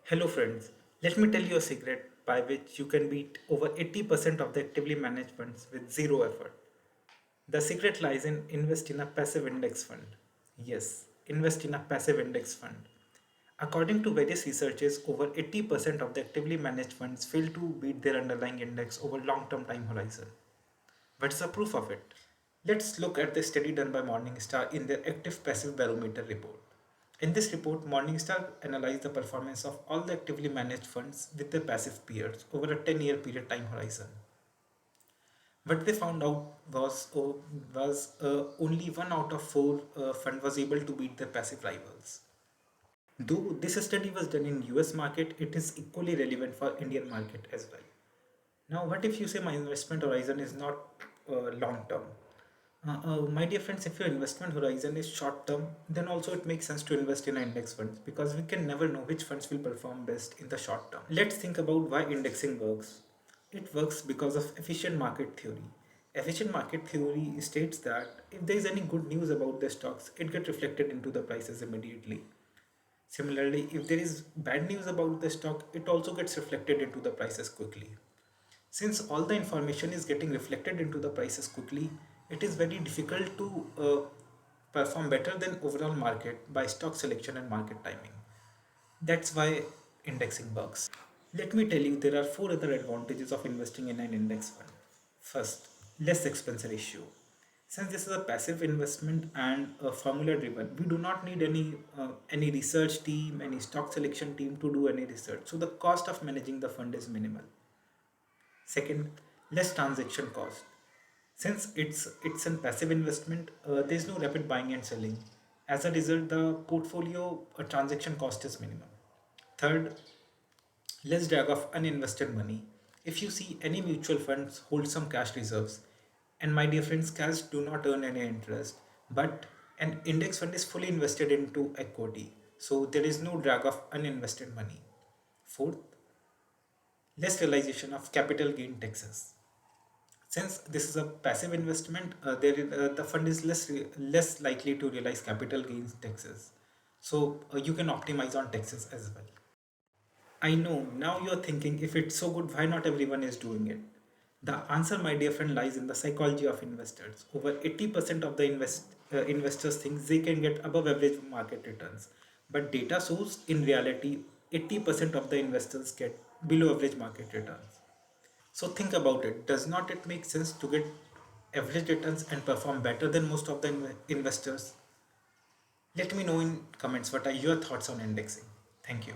Hello friends, let me tell you a secret by which you can beat over 80% of the actively managed funds with zero effort. The secret lies in invest in a passive index fund. Yes, invest in a passive index fund. According to various researches, over 80% of the actively managed funds fail to beat their underlying index over long-term time horizon. What's the proof of it? Let's look at the study done by Morningstar in their Active Passive Barometer report. In this report, Morningstar analyzed the performance of all the actively managed funds with their passive peers over a 10-year period time horizon. What they found out was only one out of four fund was able to beat their passive rivals. Though this study was done in US market, it is equally relevant for Indian market as well. Now, what if you say my investment horizon is not long term? My dear friends, if your investment horizon is short term, then also it makes sense to invest in index funds because we can never know which funds will perform best in the short term. Let's think about why indexing works. It works because of efficient market theory. Efficient market theory states that if there is any good news about the stocks, it gets reflected into the prices immediately. Similarly, if there is bad news about the stock, it also gets reflected into the prices quickly. Since all the information is getting reflected into the prices quickly, it is very difficult to perform better than overall market by stock selection and market timing. That's why indexing works. Let me tell you, there are four other advantages of investing in an index fund. First, less expense ratio. Since this is a passive investment and a formula driven, we do not need any research team, any stock selection team to do any research. So the cost of managing the fund is minimal. Second, less transaction cost. Since it's a passive investment, there is no rapid buying and selling. As a result, the portfolio transaction cost is minimum. Third, less drag of uninvested money. If you see any mutual funds hold some cash reserves, and my dear friends, cash do not earn any interest, but an index fund is fully invested into equity, so there is no drag of uninvested money. Fourth, less realization of capital gain taxes. Since this is a passive investment, the fund is less likely to realize capital gains taxes. So you can optimize on taxes as well. I know now you're thinking if it's so good, why not everyone is doing it? The answer, my dear friend, lies in the psychology of investors. Over 80% of the investors think they can get above average market returns. But data shows in reality, 80% of the investors get below average market returns. So think about it. Does not it make sense to get average returns and perform better than most of the investors? Let me know in comments what are your thoughts on indexing. Thank you.